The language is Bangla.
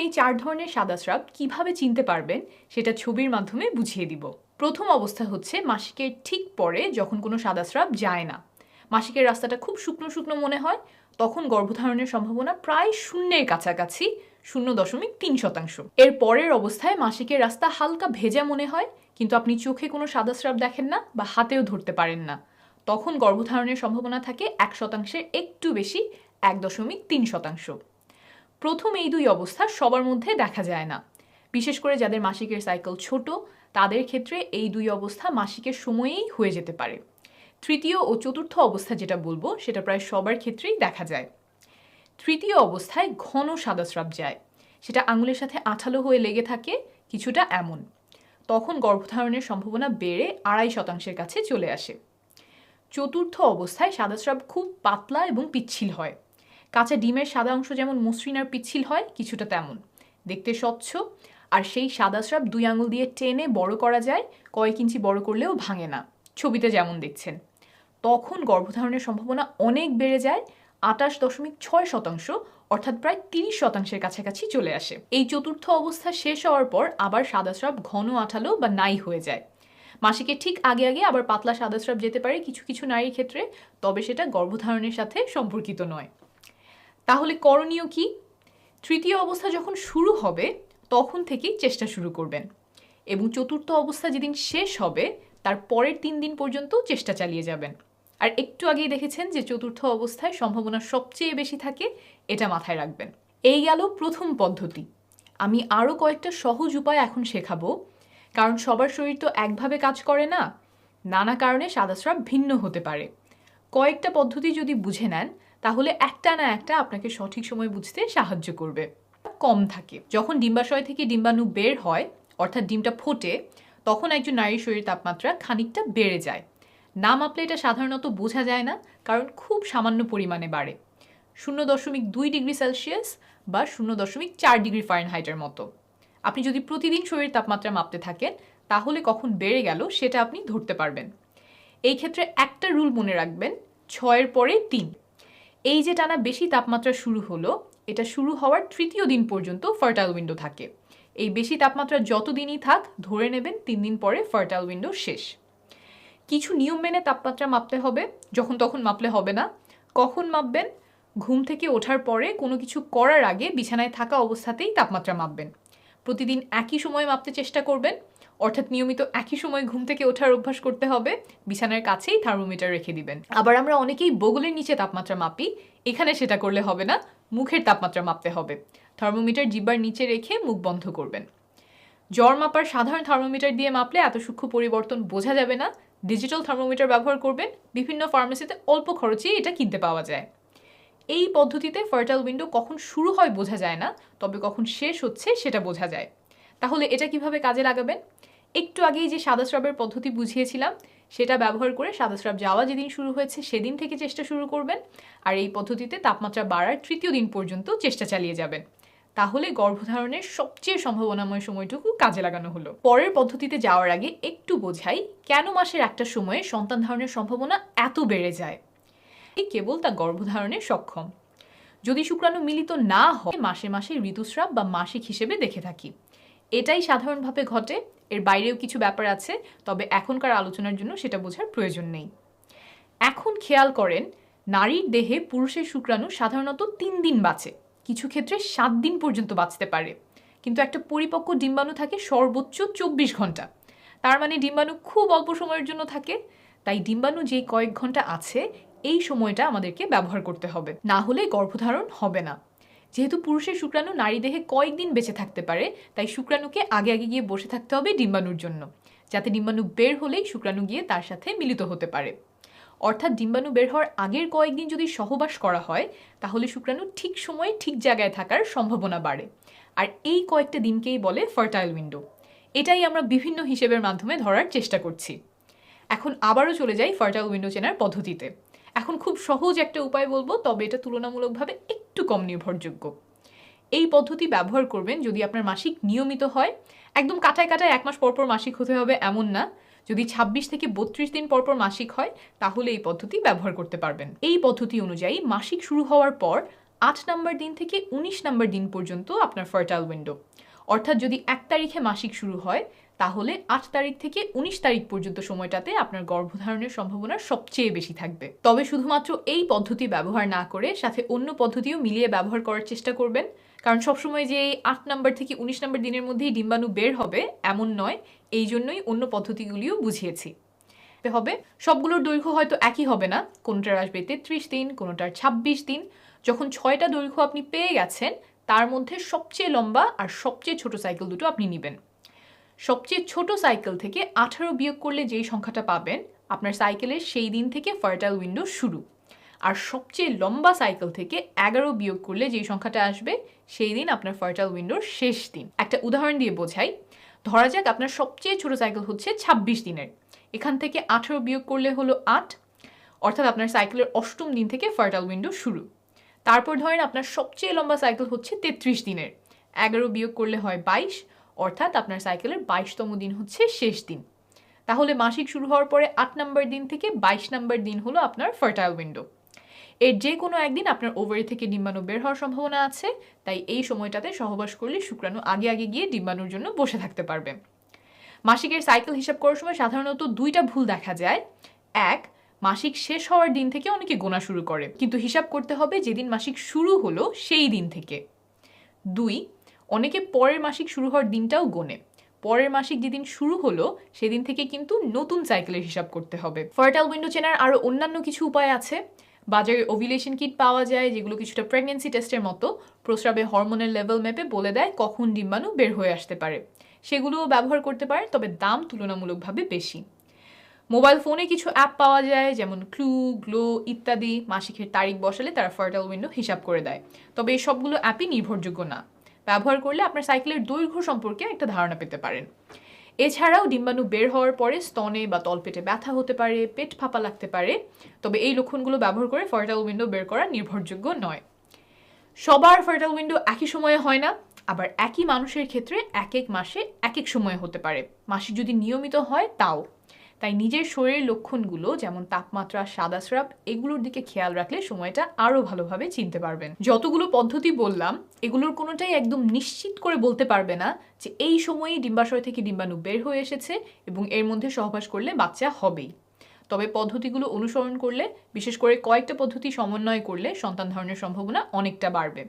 এই 4 ধরনের সাদা স্রাব কিভাবে চিনতে পারবেন সেটা ছবির মাধ্যমে বুঝিয়ে দিব। প্রথম অবস্থা হচ্ছে মাসিকের ঠিক পরে যখন কোনো সাদা স্রাব যায় না, মাসিকের রাস্তাটা খুব শুকনো শুকনো মনে হয়, তখন গর্ভধারণের সম্ভাবনা প্রায় শূন্যের কাছাকাছি, 0.3%। এর পরের অবস্থায় মাসিকের রাস্তা হালকা ভেজা মনে হয়, কিন্তু আপনি চোখে কোনো সাদা স্রাব দেখেন না বা হাতেও ধরতে পারেন না, তখন গর্ভধারণের সম্ভাবনা থাকে 1%-এর একটু বেশি, 1.3%। প্রথম এই দুই অবস্থা সবার মধ্যে দেখা যায় না, বিশেষ করে যাদের মাসিকের সাইকেল ছোট তাদের ক্ষেত্রে এই দুই অবস্থা মাসিকের সময়েই হয়ে যেতে পারে। তৃতীয় ও চতুর্থ অবস্থা যেটা বলবো সেটা প্রায় সবার ক্ষেত্রেই দেখা যায়। তৃতীয় অবস্থায় ঘন সাদা স্রাব যায়, সেটা আঙুলের সাথে আঠালো হয়ে লেগে থাকে, কিছুটা এমন। তখন গর্ভধারণের সম্ভাবনা বেড়ে 2.5%-এর কাছে চলে আসে। চতুর্থ অবস্থায় সাদা স্রাব খুব পাতলা এবং পিচ্ছিল হয়, কাঁচা ডিমের সাদা অংশ যেমন মসৃণ আর পিচ্ছিল হয় কিছুটা তেমন, দেখতে স্বচ্ছ, আর সেই সাদা স্রাব 2 আঙুল দিয়ে টেনে বড় করা যায়, কয়েক ইঞ্চি বড় করলেও ভাঙে না, ছবিতে যেমন দেখছেন। তখন গর্ভধারণের সম্ভাবনা অনেক বেড়ে যায়, 28.6%, অর্থাৎ প্রায় 30%-এর কাছাকাছি চলে আসে। এই চতুর্থ অবস্থা শেষ হওয়ার পর আবার সাদা স্রাব ঘন আঠালো বা নাই হয়ে যায়। মাসিকের ঠিক আগে আগে আবার পাতলা সাদা স্রাব যেতে পারে কিছু কিছু নারীর ক্ষেত্রে, তবে সেটা গর্ভধারণের সাথে সম্পর্কিত নয়। তাহলে করণীয় কি? তৃতীয় অবস্থা যখন শুরু হবে তখন থেকেই চেষ্টা শুরু করবেন, এবং চতুর্থ অবস্থা যেদিন শেষ হবে তার পরের 3 দিন পর্যন্ত চেষ্টা চালিয়ে যাবেন। আর একটু আগেই দেখেছেন যে চতুর্থ অবস্থায় সম্ভাবনা সবচেয়ে বেশি থাকে, এটা মাথায় রাখবেন। এই গেল প্রথম পদ্ধতি। আমি আরও কয়েকটা সহজ উপায় এখন শেখাবো, কারণ সবার শরীর তো একভাবে কাজ করে না, নানা কারণে সাদা স্রাব ভিন্ন হতে পারে। কয়েকটা পদ্ধতি যদি বুঝে নেন তাহলে একটা না একটা আপনাকে সঠিক সময় বুঝতে সাহায্য করবে। কম থাকে যখন ডিম্বাশয় থেকে ডিম্বাণু বের হয়, অর্থাৎ ডিমটা ফোটে, তখন একজন নারীর শরীর তাপমাত্রা খানিকটা বেড়ে যায়। না মাপলে এটা সাধারণত বোঝা যায় না, কারণ খুব সামান্য পরিমাণে বাড়ে, 0.2 ডিগ্রি সেলসিয়াস বা 0.4 ডিগ্রি ফারেনহাইটের মতো। আপনি যদি প্রতিদিন শরীর তাপমাত্রা মাপতে থাকেন তাহলে কখন বেড়ে গেল সেটা আপনি ধরতে পারবেন। এই ক্ষেত্রে একটা রুল মনে রাখবেন, 6-এর পরে 3। এই যে টানা বেশি তাপমাত্রা শুরু হলো, এটা শুরু হওয়ার তৃতীয় দিন পর্যন্ত ফার্টাইল উইন্ডো থাকে। এই বেশি তাপমাত্রা যত দিনই থাক ধরে নেবেন 3 দিন পরে ফার্টাইল উইন্ডো শেষ। কিছু নিয়ম মেনে তাপমাত্রা মাপতে হবে, যখন তখন মাপলে হবে না। কখন মাপবেন? ঘুম থেকে ওঠার পরে কোনো কিছু করার আগে বিছানায় থাকা অবস্থাতেই তাপমাত্রা মাপবেন। প্রতিদিন একই সময়ে মাপতে চেষ্টা করবেন, অর্থাৎ নিয়মিত একই সময় ঘুম থেকে ওঠার অভ্যাস করতে হবে, বিছানার কাছেই থার্মোমিটার রেখে দিবেন। আবার আমরা অনেকেই বগলের নিচে তাপমাত্রা মাপি, এখানে সেটা করলে হবে না, মুখের তাপমাত্রা মাপতে হবে। থার্মোমিটার জিহ্বার নিচে রেখে মুখ বন্ধ করবেন। জ্বর মাপার সাধারণ থার্মোমিটার দিয়ে মাপলে এত সূক্ষ্ম পরিবর্তন বোঝা যাবে না, ডিজিটাল থার্মোমিটার ব্যবহার করবেন, বিভিন্ন ফার্মেসিতে অল্প খরচেই এটা কিনতে পাওয়া যায়। এই পদ্ধতিতে ফার্টাইল উইন্ডো কখন শুরু হয় বোঝা যায় না, তবে কখন শেষ হচ্ছে সেটা বোঝা যায়। তাহলে এটা কিভাবে কাজে লাগাবেন? একটু আগেই যে সাদা স্রাবের পদ্ধতি বুঝিয়েছিলাম সেটা ব্যবহার করে সাদা স্রাব যাওয়া যেদিন শুরু হয়েছে সেদিন থেকে চেষ্টা শুরু করবেন, আর এই পদ্ধতিতে তাপমাত্রা বাড়ার তৃতীয় দিন পর্যন্ত চেষ্টা চালিয়ে যাবেন। তাহলে গর্ভধারণের সবচেয়ে সম্ভাবনাময় সময়টুকু কাজে লাগানো হলো। পরের পদ্ধতিতে যাওয়ার আগে একটু বোঝাই কেন মাসের একটা সময়ে সন্তান ধারণের সম্ভাবনা এত বেড়ে যায়। কেবল তা গর্ভধারণে সক্ষম। যদি শুক্রাণু মিলিত না হয় মাসে মাসে ঋতুস্রাব বা মাসিক হিসেবে দেখে থাকি। এটাই সাধারণভাবে ঘটে, এর বাইরেও কিছু ব্যাপার আছে, তবে এখনকার আলোচনার জন্য সেটা বোঝার প্রয়োজন নেই। এখন খেয়াল করেন, নারীর দেহে পুরুষের শুক্রাণু সাধারণত 3 দিন বাঁচে, কিছু ক্ষেত্রে 7 দিন পর্যন্ত বাঁচতে পারে, কিন্তু একটা পরিপক্ক ডিম্বাণু থাকে সর্বোচ্চ 24 ঘন্টা। তার মানে ডিম্বাণু খুব অল্প সময়ের জন্য থাকে, তাই ডিম্বাণু যেই কয়েক ঘন্টা আছে এই সময়টা আমাদেরকে ব্যবহার করতে হবে, না হলে গর্ভধারণ হবে না। যেহেতু পুরুষের শুক্রাণু নারী দেহে কয়েকদিন বেঁচে থাকতে পারে, তাই শুক্রাণুকে আগে আগে গিয়ে বসে থাকতে হবে ডিম্বাণুর জন্য, যাতে ডিম্বাণু বের হলেই শুক্রাণু গিয়ে তার সাথে মিলিত হতে পারে। অর্থাৎ ডিম্বাণু বের হওয়ার আগের কয়েকদিন যদি সহবাস করা হয় তাহলে শুক্রাণু ঠিক সময়ে ঠিক জায়গায় থাকার সম্ভাবনা বাড়ে, আর এই কয়েকটা দিনকেই বলে ফার্টাইল উইন্ডো। এটাই আমরা বিভিন্ন হিসেবের মাধ্যমে ধরার চেষ্টা করছি। এখন আবারও চলে যাই ফার্টাইল উইন্ডো চেনার পদ্ধতিতে। এখন খুব সহজ একটা উপায় বলবো, তবে এটা তুলনামূলকভাবে একটু কম নির্ভরযোগ্য। এই পদ্ধতি ব্যবহার করবেন যদি আপনার মাসিক নিয়মিত হয়, একদম কাটায় কাটায় 1 মাস পরপর মাসিক হতে হবে এমন না। যদি 26 থেকে 32 দিন পরপর মাসিক হয় তাহলে এই পদ্ধতি ব্যবহার করতে পারবেন। এই পদ্ধতি অনুযায়ী মাসিক শুরু হওয়ার পর 8 নাম্বার দিন থেকে 19 নাম্বার দিন পর্যন্ত আপনার ফার্টাইল উইন্ডো। অর্থাৎ যদি 1 তারিখে মাসিক শুরু হয় তাহলে 8 তারিখ থেকে 19 তারিখ পর্যন্ত সময়টাতে আপনার গর্ভধারণের সম্ভাবনা সবচেয়ে বেশি থাকবে। তবে শুধুমাত্র এই পদ্ধতি ব্যবহার না করে সাথে অন্য পদ্ধতিও মিলিয়ে ব্যবহার করার চেষ্টা করবেন, কারণ সবসময় যে 8 নাম্বার থেকে 19 নাম্বার দিনের মধ্যেই ডিম্বাণু বের হবে এমন নয়, এই জন্যই অন্য পদ্ধতিগুলিও বুঝিয়েছি। হবে সবগুলোর দৈর্ঘ্য হয়তো একই হবে না, কোনোটার আসবে 33 দিন, কোনোটার 26 দিন। যখন 6টা দৈর্ঘ্য আপনি পেয়ে গেছেন তার মধ্যে সবচেয়ে লম্বা আর সবচেয়ে ছোট সাইকেল দুটো আপনি নেবেন। সবচেয়ে ছোট সাইকেল থেকে 18 বিয়োগ করলে যেই সংখ্যাটা পাবেন আপনার সাইকেলের সেই দিন থেকে ফার্টাইল উইন্ডো শুরু, আর সবচেয়ে লম্বা সাইকেল থেকে 11 বিয়োগ করলে যেই সংখ্যাটা আসবে সেই দিন আপনার ফার্টাইল উইন্ডোর শেষ দিন। একটা উদাহরণ দিয়ে বোঝাই, ধরা যাক আপনার সবচেয়ে ছোট সাইকেল হচ্ছে 26 দিনের, এখান থেকে 18 বিয়োগ করলে হলো 8, অর্থাৎ আপনার সাইকেলের 8ম দিন থেকে ফার্টাইল উইন্ডো শুরু। তারপর ধরেন আপনার সবচেয়ে লম্বা সাইকেল হচ্ছে 33 দিনের, 11 বিয়োগ করলে হয় 22, অর্থাৎ আপনার সাইকেলের 22তম দিন হচ্ছে শেষ দিন। তাহলে মাসিক শুরু হওয়ার পরে 8 নাম্বার দিন থেকে 22 নাম্বার দিন হলো আপনার ফার্টাইল উইন্ডো। এর যে কোনো একদিন আপনার ওভারি থেকে ডিম্বাণু বের হওয়ার সম্ভাবনা আছে, তাই এই সময়টাতে সহবাস করলে শুক্রাণু আগে আগে গিয়ে ডিম্বাণুর জন্য বসে থাকতে পারবে। মাসিকের সাইকেল হিসাব করার সময় সাধারণত 2টা ভুল দেখা যায়। 1, মাসিক শেষ হওয়ার দিন থেকে অনেকে গোনা শুরু করে, কিন্তু হিসাব করতে হবে যেদিন মাসিক শুরু হলো সেই দিন থেকে। 2, অনেকে পরের মাসিক শুরু হওয়ার দিনটাও গোনে, পরের মাসিক যেদিন শুরু হলো সেদিন থেকে কিন্তু নতুন সাইকেলের হিসাব করতে হবে। ফার্টাইল উইন্ডো চেনার আরও অন্যান্য কিছু উপায় আছে। বাজারে ওভিলেশন কিট পাওয়া যায় যেগুলো কিছুটা প্রেগনেন্সি টেস্টের মতো, প্রস্রাবে হরমোনের লেভেল মেপে বলে দেয় কখন ডিম্বাণু বের হয়ে আসতে পারে, সেগুলোও ব্যবহার করতে পারে, তবে দাম তুলনামূলকভাবে বেশি। মোবাইল ফোনে কিছু অ্যাপ পাওয়া যায় যেমন ক্লু, গ্লো ইত্যাদি, মাসিকের তারিখ বসালে তারা ফার্টাইল উইন্ডো হিসাব করে দেয়, তবে এই সবগুলো অ্যাপই নির্ভরযোগ্য না। ব্যবহার করলে আপনার সাইকেলের দৈর্ঘ্য সম্পর্কে একটা ধারণা পেতে পারেন। এছাড়াও ডিম্বাণু বের হওয়ার পরে স্তনে বা তলপেটে ব্যথা হতে পারে, পেট ফাঁপা লাগতে পারে, তবে এই লক্ষণগুলো ব্যবহার করে ফার্টাইল উইন্ডো বের করা নির্ভরযোগ্য নয়। সবার ফার্টাইল উইন্ডো একই সময়ে হয় না, আবার একই মানুষের ক্ষেত্রে এক এক মাসে এক এক সময়ে হতে পারে, মাসিক যদি নিয়মিত হয় তাও। তাই নিজের শরীরের লক্ষণগুলো যেমন তাপমাত্রা, সাদা স্রাব এগুলোর দিকে খেয়াল রাখলে সময়টা আরও ভালোভাবে চিনতে পারবেন। যতগুলো পদ্ধতি বললাম এগুলোর কোনোটাই একদম নিশ্চিত করে বলতে পারবে না যে এই সময়েই ডিম্বাশয় থেকে ডিম্বাণু বের হয়ে এসেছে এবং এর মধ্যে সহবাস করলে বাচ্চা হবেই। তবে পদ্ধতিগুলো অনুসরণ করলে, বিশেষ করে কয়েকটা পদ্ধতি সমন্বয় করলে সন্তান ধারণের সম্ভাবনা অনেকটা বাড়বে।